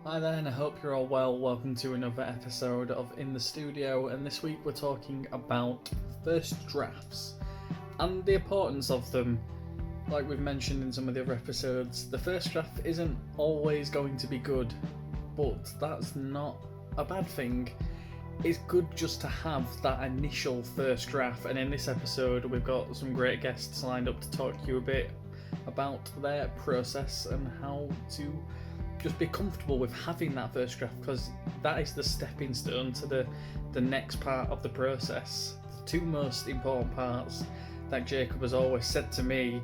Hi there, and I hope you're all well. Welcome to another episode of In the Studio, and this week we're talking about first drafts and the importance of them. Like we've mentioned in some of the other episodes, the first draft isn't always going to be good, but that's not a bad thing. It's good just to have that initial first draft, and in this episode we've got some great guests lined up to talk to you a bit about their process and how to just be comfortable with having that first draft, because that is the stepping stone to the next part of the process. The two most important parts that Jakob has always said to me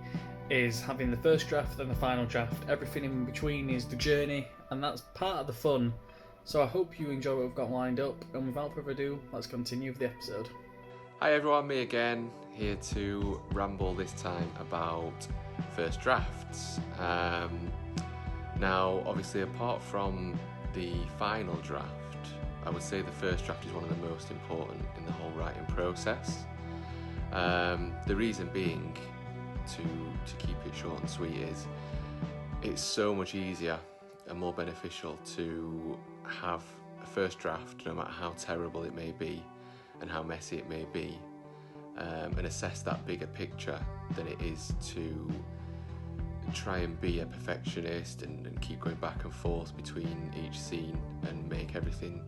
is having the first draft and the final draft. Everything in between is the journey, and that's part of the fun. So I hope you enjoy what we've got lined up, and without further ado, let's continue with the episode. Hi everyone, me again, here to ramble this time about first drafts. Now, obviously, apart from the final draft, I would say the first draft is one of the most important in the whole writing process. The reason being, to keep it short and sweet, is it's so much easier and more beneficial to have a first draft, no matter how terrible it may be and how messy it may be, and assess that bigger picture than it is to try and be a perfectionist and keep going back and forth between each scene and make everything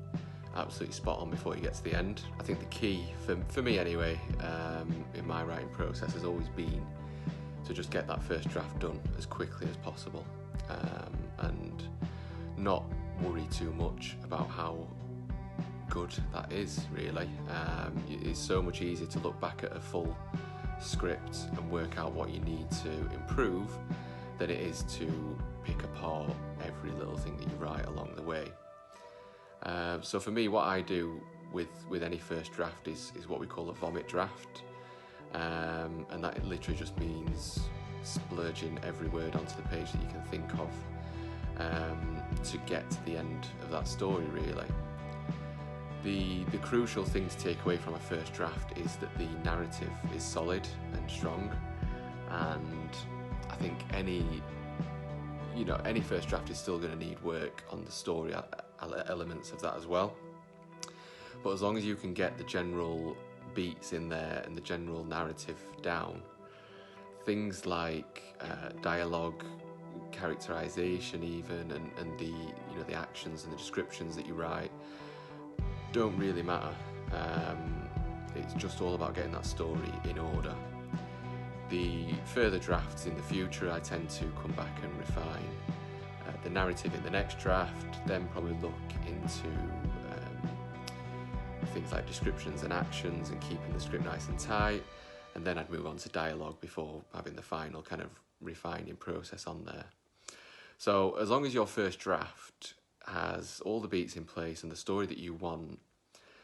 absolutely spot on before you get to the end. I think the key, for me anyway, in my writing process has always been to just get that first draft done as quickly as possible, and not worry too much about how good that is, really. It's so much easier to look back at a full script and work out what you need to improve than it is to pick apart every little thing that you write along the way. So for me, what I do with any first draft is what we call a vomit draft, and that literally just means splurging every word onto the page that you can think of, to get to the end of that story, really. The crucial thing to take away from a first draft is that the narrative is solid and strong, and I think any first draft is still going to need work on the story elements of that as well. But as long as you can get the general beats in there and the general narrative down, things like dialogue, characterization even, and the actions and the descriptions that you write don't really matter. It's just all about getting that story in order. The further drafts in the future, I tend to come back and refine the narrative in the next draft, then probably look into things like descriptions and actions and keeping the script nice and tight, and then I'd move on to dialogue before having the final kind of refining process on there. So as long as your first draft has all the beats in place and the story that you want,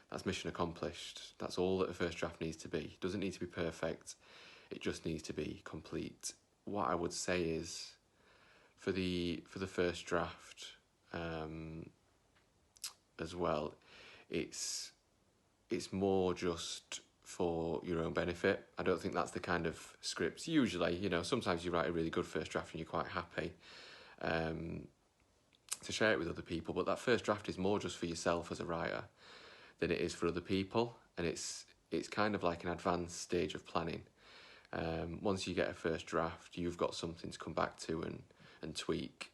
that's mission accomplished. That's all that a first draft needs to be. It doesn't need to be perfect, it just needs to be complete. What I would say is, for the first draft, as well, it's more just for your own benefit. I don't think that's the kind of scripts. Usually, sometimes you write a really good first draft and you're quite happy to share it with other people, but that first draft is more just for yourself as a writer than it is for other people, and it's kind of like an advanced stage of planning. Once you get a first draft, you've got something to come back to and tweak.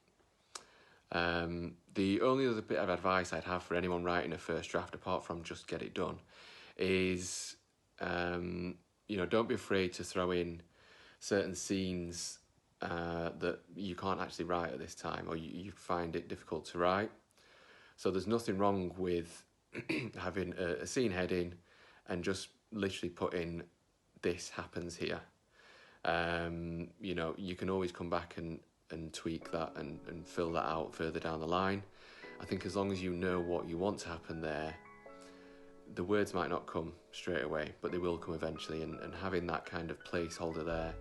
The only other bit of advice I'd have for anyone writing a first draft, apart from just get it done, is don't be afraid to throw in certain scenes that you can't actually write at this time, or you find it difficult to write. So there's nothing wrong with having a scene heading and just literally put in "this happens here." You can always come back and tweak that and fill that out further down the line. I think as long as you know what you want to happen there, the words might not come straight away, but they will come eventually, and having that kind of placeholder there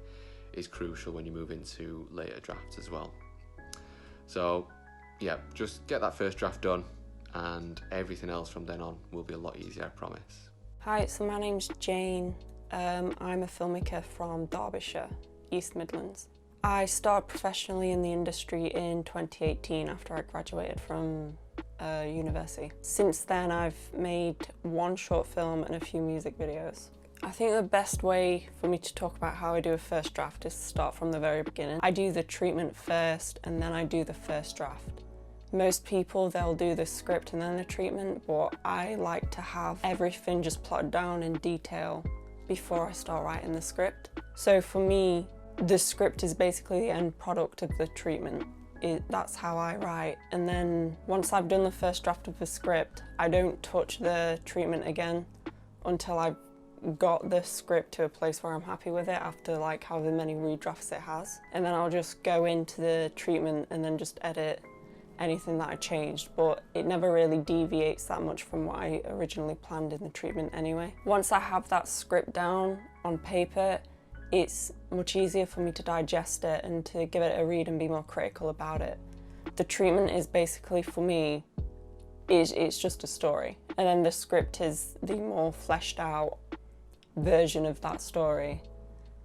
is crucial when you move into later drafts as well. So yeah, just get that first draft done, and everything else from then on will be a lot easier, I promise. Hi, so my name's Jayne. I'm a filmmaker from Derbyshire, East Midlands. I started professionally in the industry in 2018 after I graduated from university. Since then I've made one short film and a few music videos. I think the best way for me to talk about how I do a first draft is to start from the very beginning. I do the treatment first and then I do the first draft. Most people, they'll do the script and then the treatment, but I like to have everything just plotted down in detail before I start writing the script. So for me, the script is basically the end product of the treatment. That's how I write. And then once I've done the first draft of the script, I don't touch the treatment again until I've got the script to a place where I'm happy with it after like however many redrafts it has. And then I'll just go into the treatment and then just edit anything that I changed, but it never really deviates that much from what I originally planned in the treatment anyway. Once I have that script down on paper, it's much easier for me to digest it and to give it a read and be more critical about it. The treatment is basically, for me, it's just a story. And then the script is the more fleshed out version of that story.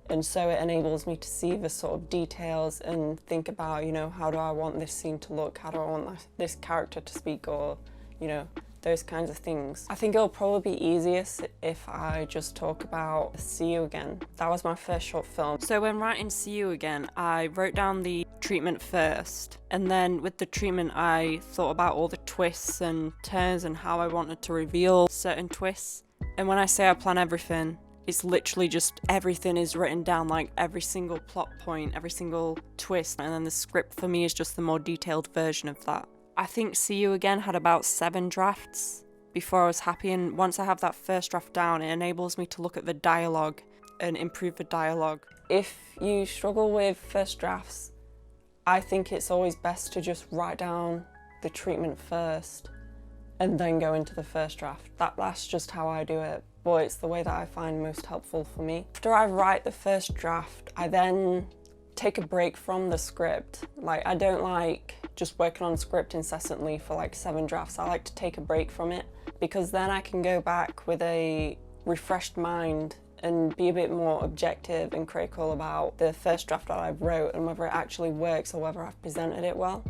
And so it enables me to see the sort of details and think about, you know, how do I want this scene to look? How do I want this character to speak? Or, you know, those kinds of things. I think it'll probably be easiest if I just talk about See You Again. That was my first short film. So when writing See You Again, I wrote down the treatment first, and then with the treatment I thought about all the twists and turns and how I wanted to reveal certain twists. And when I say I plan everything, it's literally just everything is written down, like every single plot point, every single twist, and then the script for me is just the more detailed version of that. I think See You Again had about 7 drafts before I was happy, and once I have that first draft down, it enables me to look at the dialogue and improve the dialogue. If you struggle with first drafts, I think it's always best to just write down the treatment first and then go into the first draft. That's just how I do it, but it's the way that I find most helpful for me. After I write the first draft, I then take a break from the script. Like, I don't like just working on script incessantly for like 7 drafts. I like to take a break from it because then I can go back with a refreshed mind and be a bit more objective and critical about the first draft that I've wrote and whether it actually works or whether I've presented it well.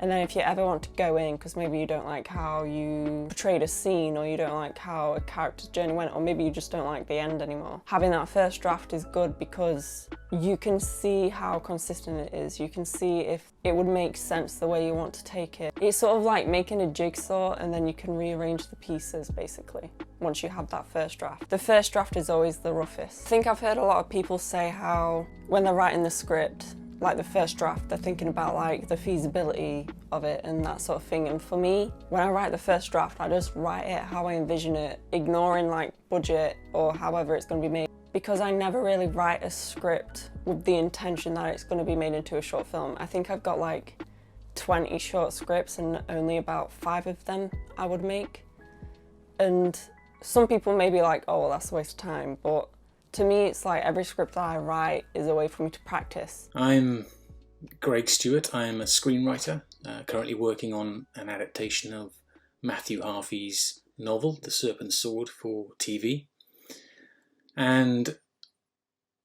And then if you ever want to go in, because maybe you don't like how you portrayed a scene, or you don't like how a character's journey went, or maybe you just don't like the end anymore, having that first draft is good because you can see how consistent it is. You can see if it would make sense the way you want to take it. It's sort of like making a jigsaw, and then you can rearrange the pieces basically once you have that first draft. The first draft is always the roughest. I think I've heard a lot of people say how when they're writing the script, like the first draft, they're thinking about like the feasibility of it and that sort of thing. And for me, when I write the first draft, I just write it how I envision it, ignoring like budget or however it's going to be made. Because I never really write a script with the intention that it's going to be made into a short film. I think I've got like 20 short scripts and only about 5 of them I would make. And some people may be like, oh, well, that's a waste of time. But to me, it's like every script that I write is a way for me to practice. I'm Greg Stewart. I'm a screenwriter, currently working on an adaptation of Matthew Harvey's novel, The Serpent's Sword, for TV. And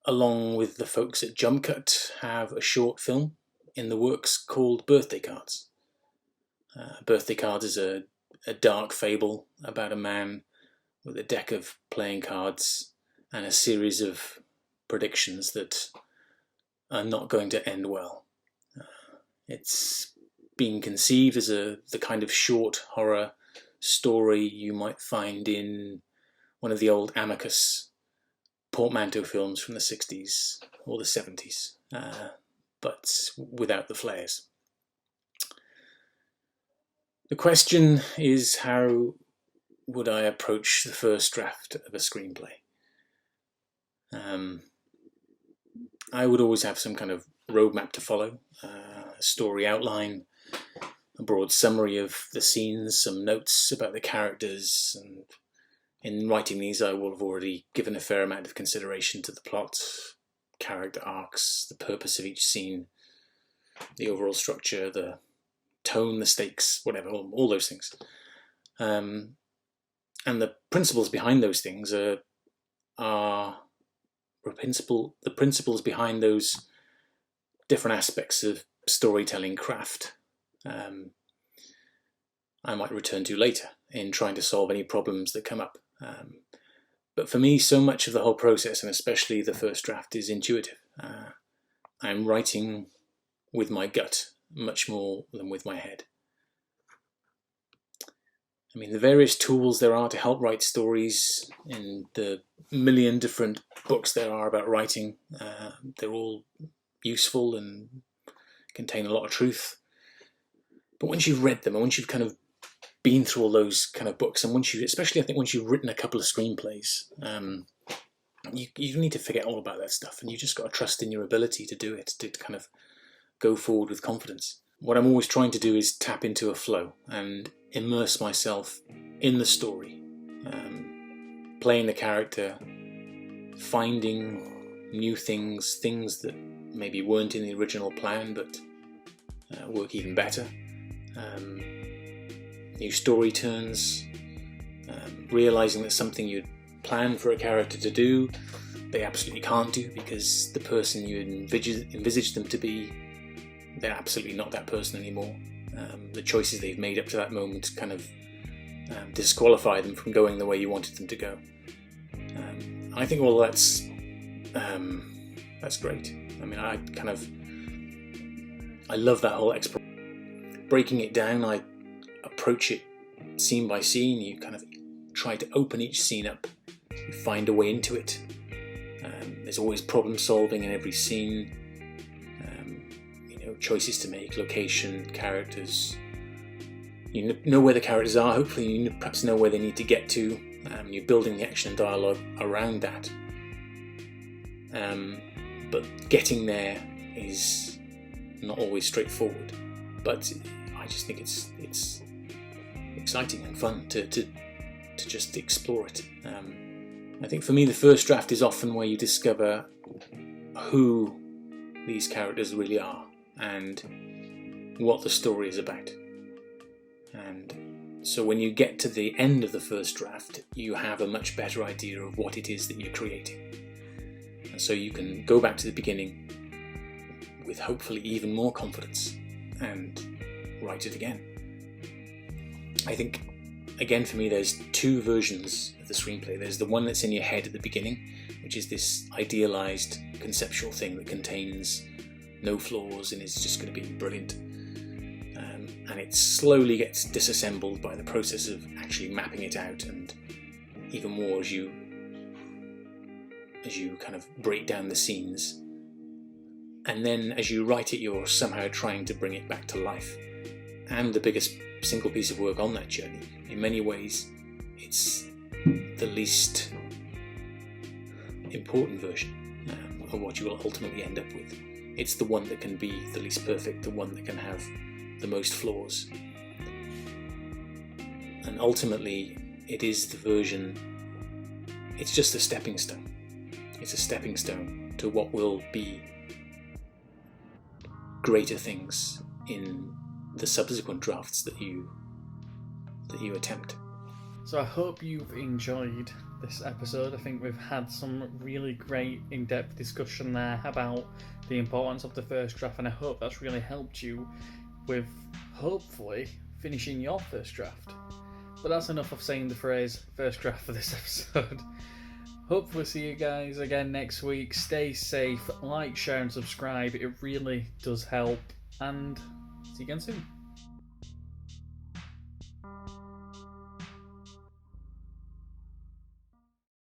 along with the folks at JumpCut, have a short film in the works called Birthday Cards. Birthday Cards is a dark fable about a man with a deck of playing cards and a series of predictions that are not going to end well. It's being conceived as the kind of short horror story you might find in one of the old Amicus portmanteau films from the 60s or the 70s, but without the flares. The question is, how would I approach the first draft of a screenplay? I would always have some kind of roadmap to follow, a story outline, a broad summary of the scenes, some notes about the characters, and in writing these I will have already given a fair amount of consideration to the plot, character arcs, the purpose of each scene, the overall structure, the tone, the stakes, whatever, all those things. And the principles behind those things are the principles behind those different aspects of storytelling craft I might return to later in trying to solve any problems that come up. But for me, so much of the whole process, and especially the first draft, is intuitive. I'm writing with my gut much more than with my head. I mean, the various tools there are to help write stories in the million different books there are about writing, they're all useful and contain a lot of truth. But once you've read them, and once you've kind of been through all those kind of books, and once you, especially I think once you've written a couple of screenplays, you need to forget all about that stuff, and you just got to trust in your ability to do it, to kind of go forward with confidence. What I'm always trying to do is tap into a flow and immerse myself in the story, playing the character, finding new things that maybe weren't in the original plan but work even better. New story turns, realising that something you'd planned for a character to do, they absolutely can't do because the person you envisaged them to be, they're absolutely not that person anymore. The choices they've made up to that moment kind of disqualify them from going the way you wanted them to go. I think all that's great. I mean, I love that whole exploration. Breaking it down, I approach it scene by scene. You kind of try to open each scene up. You find a way into it. There's always problem solving in every scene. Choices to make, location, characters. You know where the characters are. Hopefully, you perhaps know where they need to get to. You're building the action and dialogue around that. But getting there is not always straightforward. But I just think it's exciting and fun to just explore it. I think for me, the first draft is often where you discover who these characters really are and what the story is about. And so when you get to the end of the first draft, you have a much better idea of what it is that you're creating. And so you can go back to the beginning with hopefully even more confidence and write it again. I think, again, for me, there's two versions of the screenplay. There's the one that's in your head at the beginning, which is this idealised conceptual thing that contains no flaws and is just going to be brilliant. And it slowly gets disassembled by the process of actually mapping it out, and even more as you kind of break down the scenes. And then as you write it, you're somehow trying to bring it back to life. And the biggest single piece of work on that journey, in many ways, it's the least important version of what you will ultimately end up with. It's the one that can be the least perfect, the one that can have the most flaws. And ultimately, it is the version, it's just a stepping stone. It's a stepping stone to what will be greater things in the subsequent drafts that you attempt. So I hope you've enjoyed this episode. I think we've had some really great in-depth discussion there about the importance of the first draft, and I hope that's really helped you with hopefully finishing your first draft. But that's enough of saying the phrase first draft for this episode. Hopefully see you guys again next week. Stay safe, like, share and subscribe. It really does help, and see you again soon.